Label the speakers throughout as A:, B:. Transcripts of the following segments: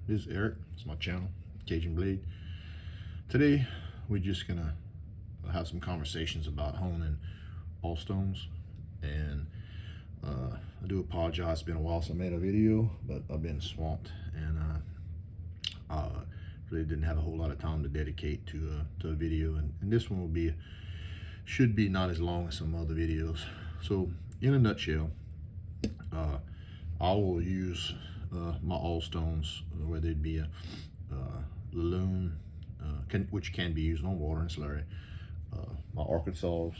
A: This is Eric. It's my channel, Cajun Blade. Today, we're just gonna have some conversations about honing all stones. And I do apologize. It's been a while since I made a video, but I've been swamped and really didn't have a whole lot of time to dedicate to a video. And this one should be not as long as some other videos. So, in a nutshell, I will use my all stones, whether it be a Lune, which can be used on water and slurry, my Arkansas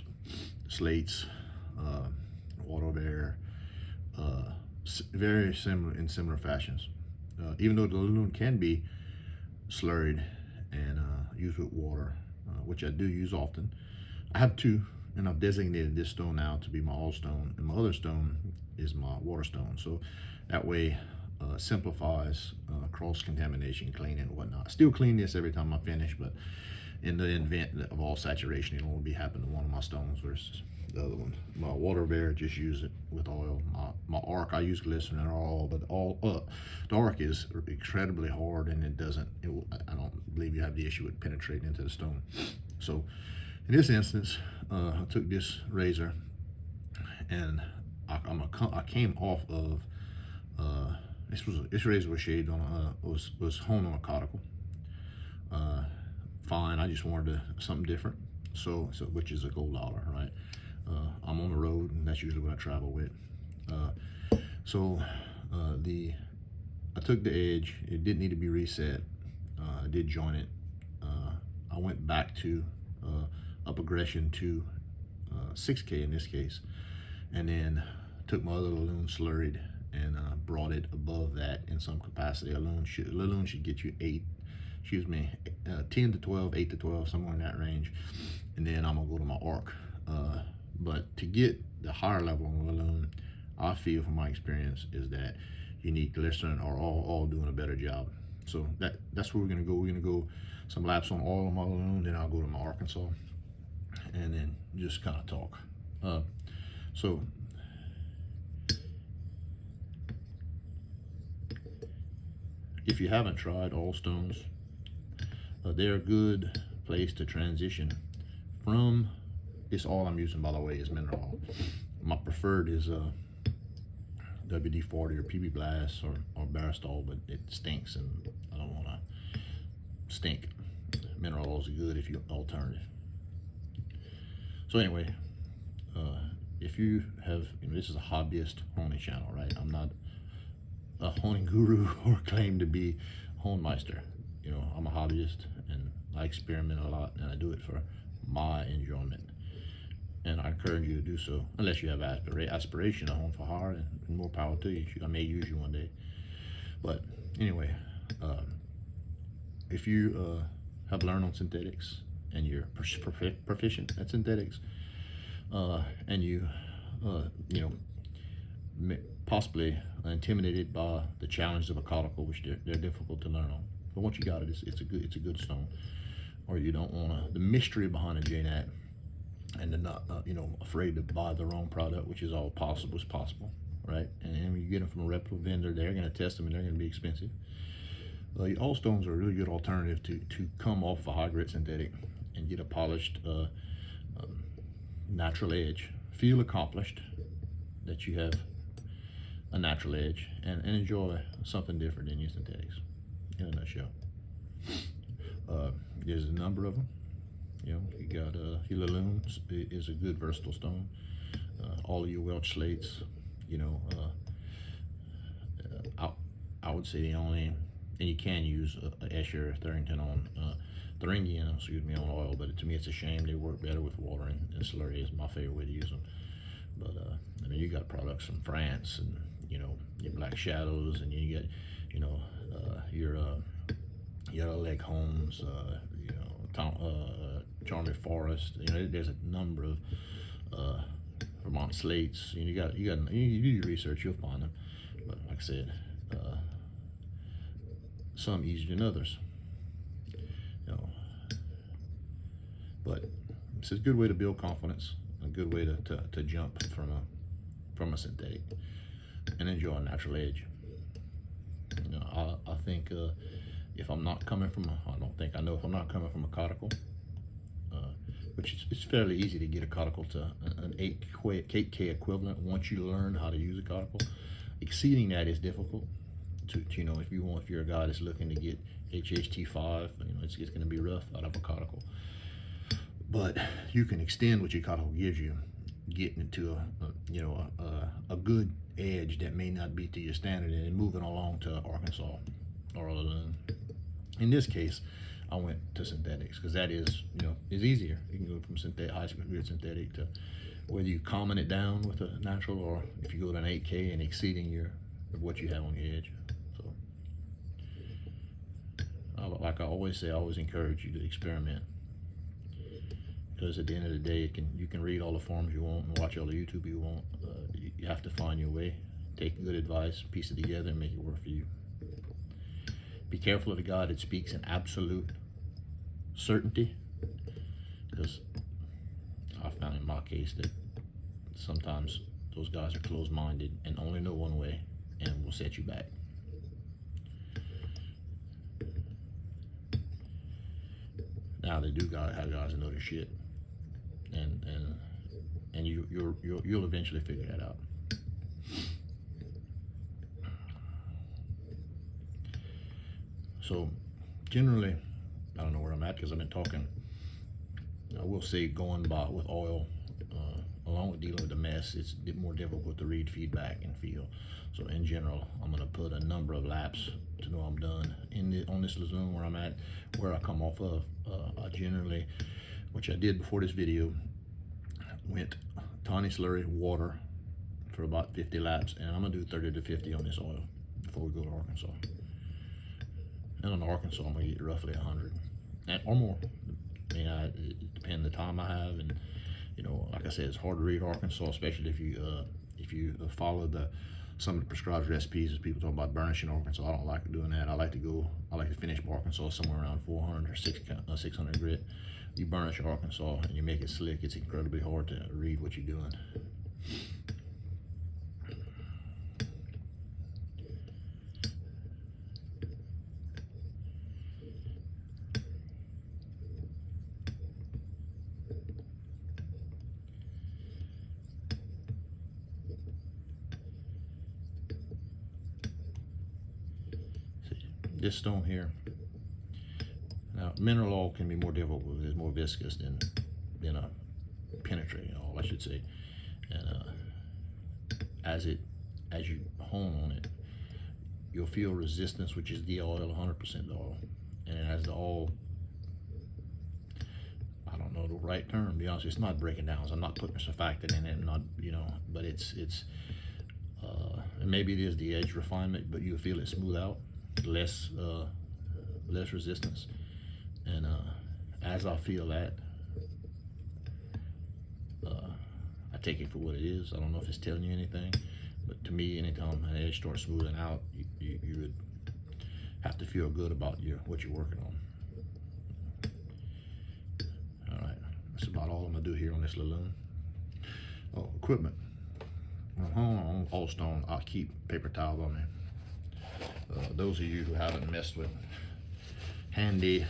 A: slates, water bear, very similar in similar fashions. Even though the Lune can be slurried and used with water, which I do use often. I have two, and I've designated this stone now to be my all stone, and my other stone is my water stone. So that way simplifies cross-contamination, cleaning and whatnot. Still clean this every time I finish, but in the event of all saturation, it'll only be happening to one of my stones versus the other one. My water bear, just use it with oil. My arc, I use glycerin or oil, but the arc is incredibly hard, and I don't believe you have the issue with penetrating into the stone. So in this instance, I took this razor and I came off of this razor was shaved on was honed on a cuticle. Fine, I just wanted something different. So which is a gold dollar, right? I'm on the road, and that's usually what I travel with. I took the edge. It didn't need to be reset. I did join it. I went back to up aggression to 6K in this case, and then took my other Lune slurried and brought it above that in some capacity. A Lune should get you 10 to 12, 8 to 12, somewhere in that range. And then I'm gonna go to my arc. But to get the higher level on the Lune, I feel from my experience is that you need glycerin or all doing a better job. So that's where we're gonna go. We're gonna go some laps on oil on my Lune, then I'll go to my Arkansas, and then just kind of talk. So if you haven't tried all stones, they're a good place to transition from. This all I'm using, by the way, is mineral oil. My preferred is WD-40 or PB Blast or Baristol, but it stinks, and I don't want to stink. Mineral oil is good if you alternative. So anyway, if you have, this is a hobbyist honing channel, right? I'm not a honing guru or claim to be hone meister. I'm a hobbyist, and I experiment a lot, and I do it for my enjoyment. And I encourage you to do so, unless you have aspiration to hone for hire, and more power to you. I may use you one day. But anyway, if you have learned on synthetics and you're proficient at synthetics, and you possibly intimidated by the challenge of a cuticle, which they're difficult to learn on. But once you got it, it's a good stone. Or you don't want the mystery behind a JNAT, and they're not afraid to buy the wrong product, which is all possible, right? And when you get them from a reputable vendor, they're going to test them, and they're going to be expensive. All stones are a really good alternative to come off a high grit synthetic and get a polished natural edge. Feel accomplished that you have a natural edge, and enjoy something different than your synthetics, in a nutshell. There's a number of them. You got Lune is a good versatile stone. All of your Welch slates, I would say the only, and you can use Escher Thuringian on oil, but to me it's a shame. They work better with water, and slurry is my favorite way to use them. But you got products from France, and your Black Shadows, and you get your Leg Homes, Charming Forest. There's a number of Vermont slates. You do your research, you'll find them. But like I said, some easier than others. But it's a good way to build confidence, a good way to jump from a synthetic and enjoy a natural edge. I think if I'm not coming from I don't think I know if I'm not coming from a caudicle, which it's fairly easy to get a caudicle to an 8K equivalent once you learn how to use a caudicle. Exceeding that is difficult. You know, if you're a guy that's looking to get HHT5, you know, it's going to be rough out of a caudicle. But you can extend what your caudicle gives you, getting into a good edge that may not be to your standard, and moving along to Arkansas or Lune. In this case, I went to synthetics because that is, you know, is easier. You can go from high grid synthetic to whether you calming it down with a natural, or if you go to an 8K and exceeding what you have on your edge. So, like I always say, I always encourage you to experiment, because at the end of the day, you can read all the forums you want and watch all the YouTube you want. You have to find your way, take good advice, piece it together, and make it work for you. Be careful of the guy that speaks in absolute certainty, because I found in my case that sometimes those guys are closed-minded and only know one way and will set you back. Now they do have guys that know their shit, and you'll eventually figure that out. So generally, I don't know where I'm at because I've been talking. I will say going with oil, along with dealing with the mess, it's more difficult to read feedback and feel. So in general, I'm gonna put a number of laps to know I'm done. On this Lune where I'm at, where I come off of, I generally, which I did before this video, went tiny slurry water for about 50 laps, and I'm gonna do 30 to 50 on this oil before we go to Arkansas. And on Arkansas, I'm gonna get roughly 100 or more. I mean, it depends the time I have, and you know, like I said, it's hard to read Arkansas, especially if you follow some of the prescribed recipes. As people talk about burnishing Arkansas, I don't like doing that. I like to finish Arkansas somewhere around 400 or 600 grit. You burnish Arkansas and you make it slick. It's incredibly hard to read what you're doing. This stone here. Now, mineral oil can be more difficult. It's more viscous than a penetrating oil, I should say. And as you hone on it, you'll feel resistance, which is the oil, 100% oil. And as the oil, I don't know the right term, to be honest, it's not breaking down. So I'm not putting surfactant in it, but it's and maybe it is the edge refinement, but you'll feel it smooth out. Less resistance, and as I feel that, I take it for what it is. I don't know if it's telling you anything, but to me, anytime an edge starts smoothing out, you would have to feel good about what you're working on. All right, that's about all I'm gonna do here on this Lune. Oh, equipment. On all stone, I'll keep paper towels on me. Those of you who haven't messed with haven't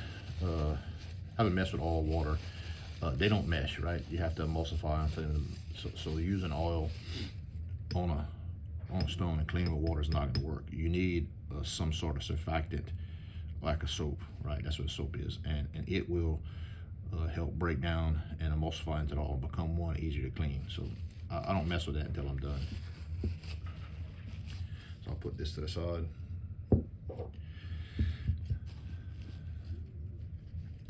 A: messed with oil water, they don't mesh, right? You have to emulsify them. So using oil on a stone and cleaning with water is not going to work. You need some sort of surfactant, like a soap, right? That's what a soap is, and it will help break down and emulsify into the oil, become easier to clean. So I don't mess with that until I'm done. So I'll put this to the side.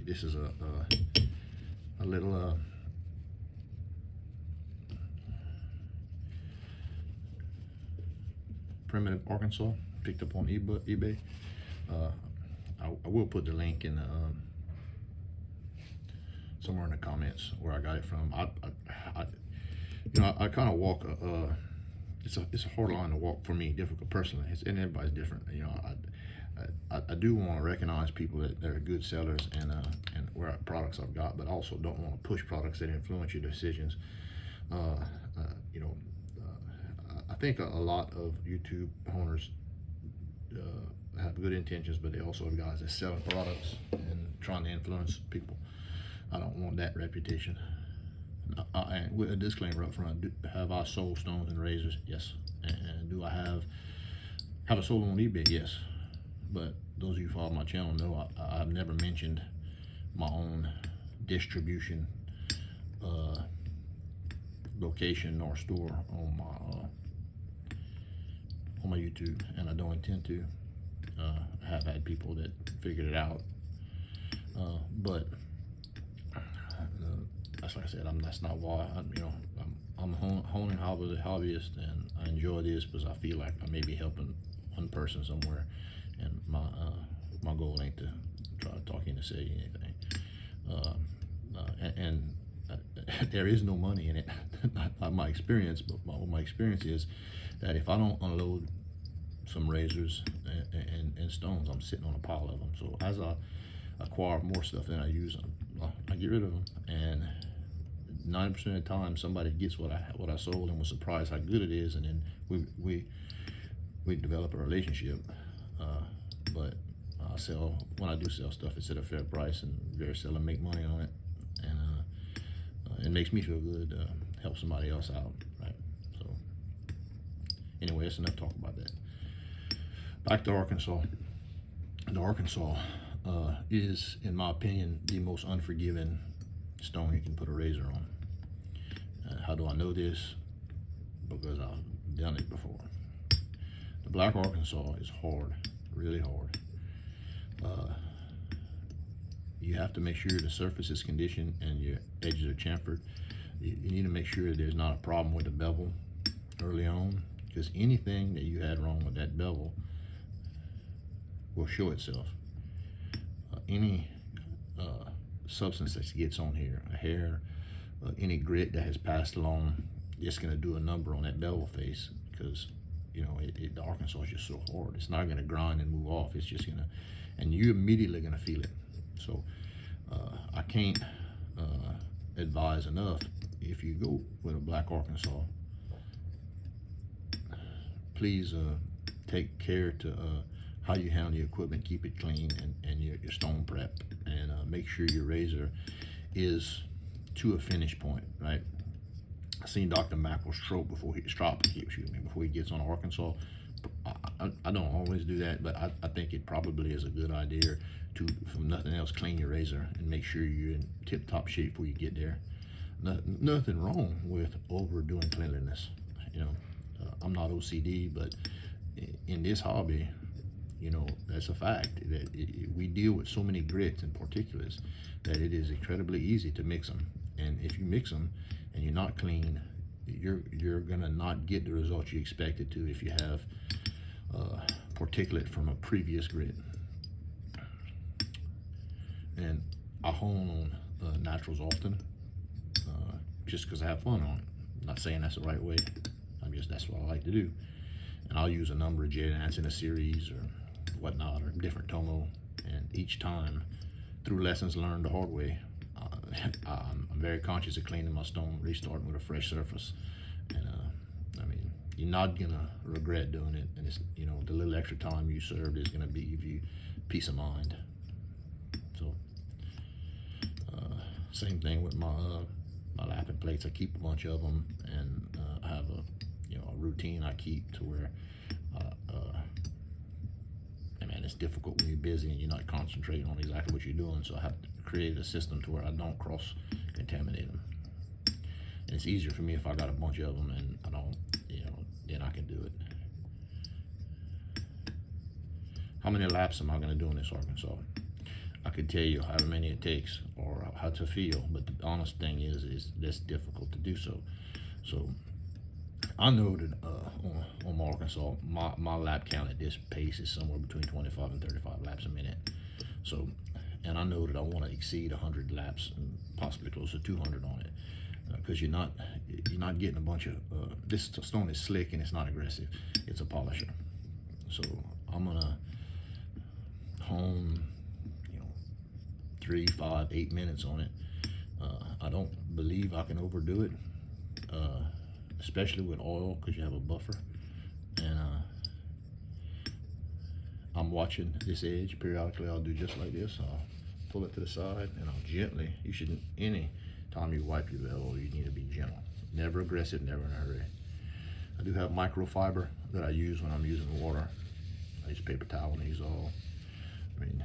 A: This is a little primitive Arkansas, picked up on eBay. I will put the link in somewhere in the comments where I got it from. I kind of walk it's a hard line to walk for me, difficult personally. And everybody's different. I do want to recognize people that they're good sellers and where products I've got, but also don't want to push products that influence your decisions. I think a lot of YouTube owners have good intentions, but they also have guys that sell products and trying to influence people. I don't want that reputation. And with a disclaimer up front, have I sold stones and razors? Yes. And do I have I sold them on eBay? Yes. But those of you who follow my channel know I've never mentioned my own distribution location or store on my YouTube, and I don't intend to. I have had people that figured it out, but that's like I said. That's not why. I'm a honing hobbyist, and I enjoy this because I feel like I may be helping one person somewhere, and my goal ain't to try to talk into say anything. And there is no money in it. Not my experience, but my experience is that if I don't unload some razors and stones, I'm sitting on a pile of them. So as I acquire more stuff than I use, I get rid of them, and 90% of the time somebody gets what I sold and was surprised how good it is, and then we develop a relationship. But when I do sell stuff, it's at a fair price, and very seldom make money on it, and it makes me feel good, help somebody else out, right? So anyway, that's enough talk about that. Back to Arkansas. The Arkansas is, in my opinion, the most unforgiving stone you can put a razor on. How do I know this? Because I've done it before. The black Arkansas is hard, really hard. You have to make sure the surface is conditioned and your edges are chamfered. You need to make sure there's not a problem with the bevel early on, because anything that you had wrong with that bevel will show itself. Any substance that gets on here, a hair, any grit that has passed along, it's going to do a number on that bevel face, because the Arkansas is just so hard. It's not going to grind and move off. It's just going to, and you immediately going to feel it. So I can't advise enough, if you go with a black Arkansas, please take care to how you handle your equipment. Keep it clean, and your stone prep, and make sure your razor is to a finish point, right? I seen Dr. Mackel stroke before he gets on Arkansas. I don't always do that, but I think it probably is a good idea to, from nothing else, clean your razor and make sure you're in tip-top shape before you get there. Nothing wrong with overdoing cleanliness. I'm not OCD, but in this hobby, that's a fact that we deal with so many grits and particulates that it is incredibly easy to mix them. And if you mix them and you're not clean, you're gonna not get the results you expected to if you have particulate from a previous grit. And I hone on naturals often, just because I have fun on it. I'm not saying that's the right way. That's what I like to do. And I'll use a number of jet ants in a series or whatnot, or different tomo. And each time, through lessons learned the hard way, I'm very conscious of cleaning my stone, restarting with a fresh surface. And you're not gonna regret doing it. And it's, the little extra time you served is gonna give you peace of mind. So same thing with my lapping plates. I keep a bunch of them, and I have a routine I keep to where it's difficult when you're busy and you're not concentrating on exactly what you're doing. So I have to create a system to where I don't cross contaminate them. And it's easier for me if I got a bunch of them and I don't, then I can do it. How many laps am I going to do in this Arkansas? I could tell you however many it takes or how to feel, but the honest thing is that's difficult to do so. So I know that on my Arkansas, my lap count at this pace is somewhere between 25 and 35 laps a minute. So, and I know that I want to exceed 100 laps and possibly close to 200 on it, because you're not getting a bunch of this stone is slick and it's not aggressive. It's a polisher. So I'm gonna hone 3, 5, 8 minutes on it. I don't believe I can overdo it, especially with oil, because you have a buffer. And I'm watching this edge, periodically I'll do just like this. I'll pull it to the side and I'll gently, you shouldn't, any time you wipe your bevel, you need to be gentle. Never aggressive, never in a hurry. I do have microfiber that I use when I'm using water. I use paper towel and these all. I mean,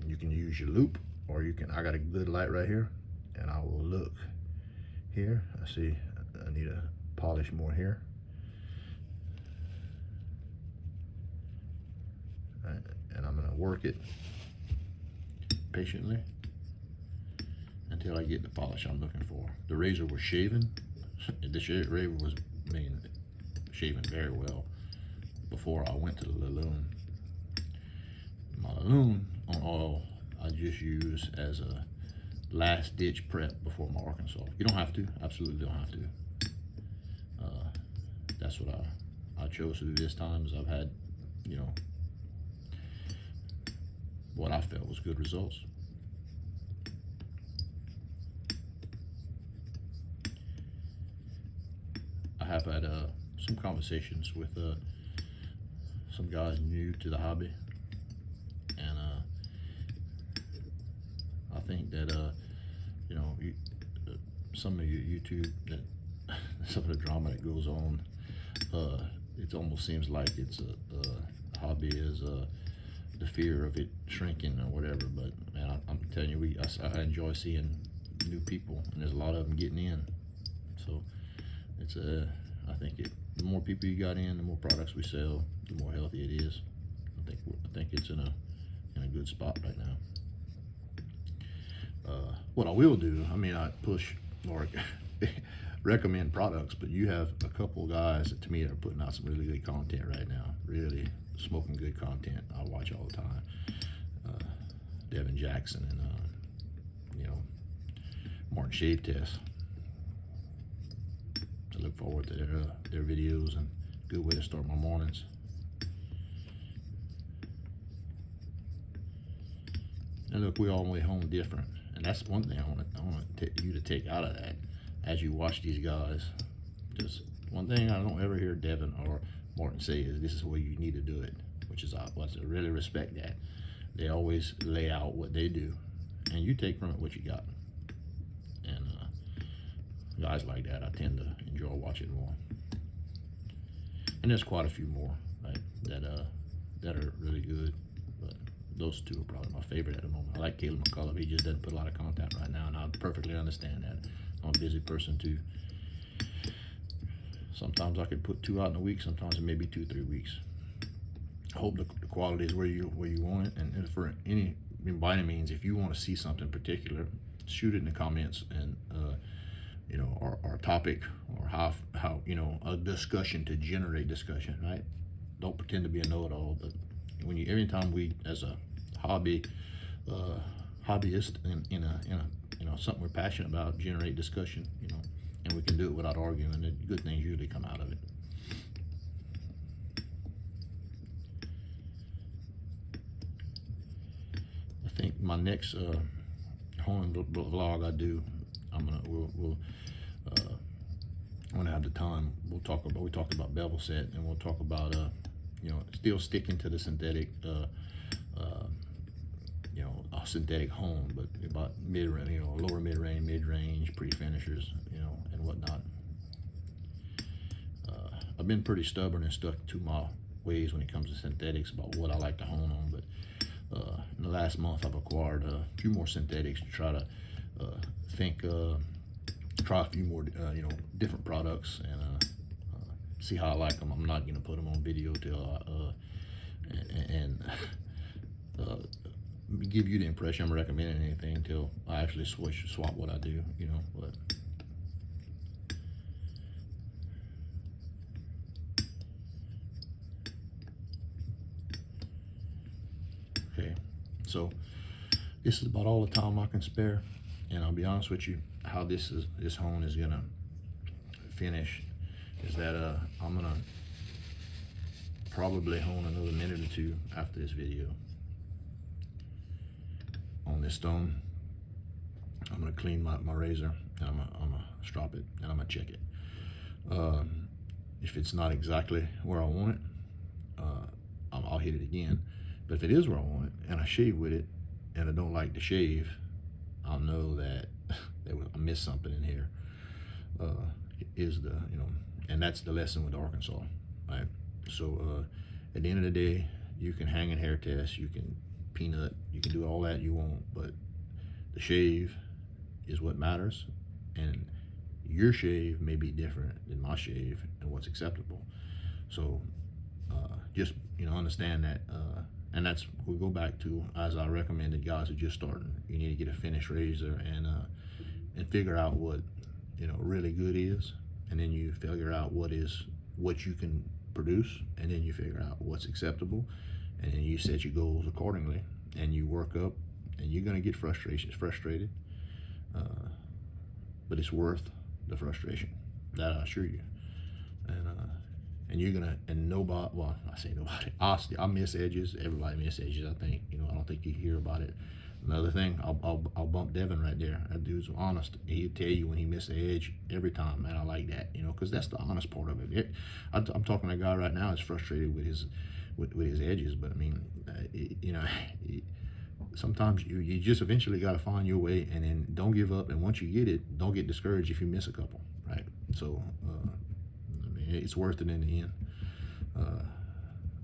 A: you can use your loop, or you can, I got a good light right here, and I will look here. I see I need to polish more here. Right, and I'm gonna work it patiently until I get the polish I'm looking for. The razor was shaven. This razor was, shaven very well before I went to the Lune. My Lune on oil I just use as a last ditch prep before my Arkansas. You don't have to, absolutely don't have to. That's what I chose to do this time, is I've had, you know, what I felt was good results. I have had some conversations with some guys new to the hobby, and I think that you know, some of your YouTube, that some of the drama that goes on, it almost seems like it's a hobby is the fear of it shrinking or whatever. But man, I'm telling you, I enjoy seeing new people, and there's a lot of them getting in. So it's I think the more people you got in, the more products we sell, the more healthy it is. I think it's in a good spot right now. What I will do, I mean, I push or recommend products, but you have a couple guys that to me are putting out some really good content right now, really smoking good content. I watch all the time. Devin Jackson and you know, Martin Shave Test. I look forward to their videos, and good way to start my mornings. And look, we all way home different, and that's one thing I want you to take out of that as you watch these guys. Just one thing I don't ever hear Devin or Martin say is, this is the way you need to do it, which is I really respect that. They always lay out what they do, and you take from it what you got. And guys like that, I tend to enjoy watching more. And there's quite a few more, right, that are really good. But those two are probably my favorite at the moment. I like Caleb McCullough. He just doesn't put a lot of content right now, and I perfectly understand that. I'm a busy person too. Sometimes I could put 2 out in a week, sometimes it may be 2-3 weeks. I hope the quality is where you want it, and for by any means, if you want to see something particular, shoot it in the comments, and you know, our topic, or how you know, a discussion to generate discussion, right? Don't pretend to be a know-it-all, but every time we, as a hobbyist in a you know, something we're passionate about, generate discussion, you know, and we can do it without arguing, and good things usually come out of it. I think my next home vlog I do, when I have the time, we talked about bevel set, and we'll talk about you know, still sticking to the synthetic you know, a synthetic hone, but about mid-range, you know, lower mid-range pre-finishers, you know, and whatnot. I've been pretty stubborn and stuck to my ways when it comes to synthetics about what I like to hone on, but in the last month I've acquired a few more synthetics to try to try a few more you know, different products, and see how I like them. I'm not gonna put them on video till give you the impression I'm recommending anything until I actually swap what I do, you know. But okay, so this is about all the time I can spare, and I'll be honest with you, how this hone is gonna finish is that I'm gonna probably hone another minute or two after this video on this stone. I'm gonna clean my razor, and I'm gonna strop it, and I'm gonna check it. If it's not exactly where I want it, I'll hit it again. But if it is where I want it and I shave with it and I don't like to shave, I'll know that I missed something in here. Is the, you know, and that's the lesson with Arkansas, right? So at the end of the day, you can hang in hair test, you can peanut, you can do all that you want, but the shave is what matters, and your shave may be different than my shave and what's acceptable. So just, you know, understand that, and that's, we go back to, as I recommended guys who just starting, you need to get a finish razor and figure out what, you know, really good is, and then you figure out what you can produce, and then you figure out what's acceptable, and then you set your goals accordingly, and you work up, and you're gonna get frustrated, but it's worth the frustration, that I assure you. And you're gonna, and nobody, well, I say nobody, I miss edges, everybody miss edges, I think, you know, I don't think you hear about it. Another thing, I'll bump Devin right there. That dude's honest. He'll tell you when he missed the edge every time, man. I like that, you know, because that's the honest part of it. I'm talking to a guy right now that's frustrated with his edges, but I mean, you know, sometimes you just eventually got to find your way, and then don't give up. And once you get it, don't get discouraged if you miss a couple, right? So, I mean, it's worth it in the end.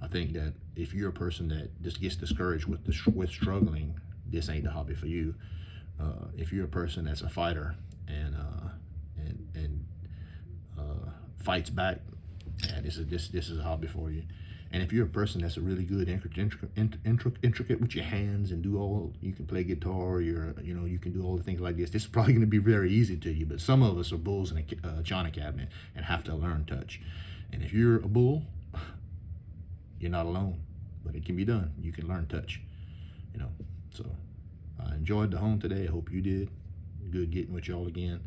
A: I think that if you're a person that just gets discouraged with struggling, this ain't the hobby for you. If you're a person that's a fighter and fights back, yeah, this is a hobby for you. And if you're a person that's a really good intricate with your hands and you can play guitar, you know, you can do all the things like this is probably going to be very easy to you. But some of us are bulls in a china cabinet and have to learn touch. And if you're a bull, you're not alone. But it can be done. You can learn touch, you know. So I enjoyed the home today. I hope you did. Good getting with y'all again.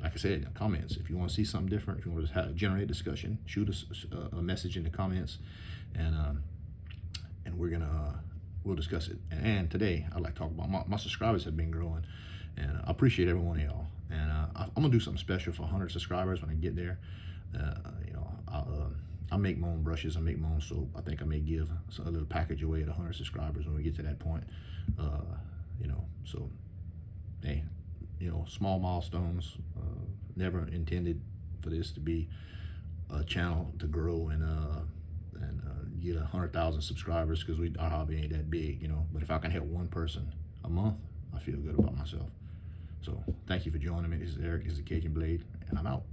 A: Like I said, in the comments, if you want to see something different, if you want to generate discussion, shoot us a message in the comments, and we'll discuss it. And today I'd like to talk about my subscribers have been growing, and I appreciate every one of y'all. And I'm gonna do something special for 100 subscribers when I get there. You know, I make my own brushes, I make my own soap. I think I may give a little package away at 100 subscribers when we get to that point. You know, so hey, you know, small milestones. Never intended for this to be a channel to grow and get 100,000 subscribers, because our hobby ain't that big, you know. But if I can help one person a month, I feel good about myself. So thank you for joining me. This is Eric. This is the Cajun Blade, and I'm out.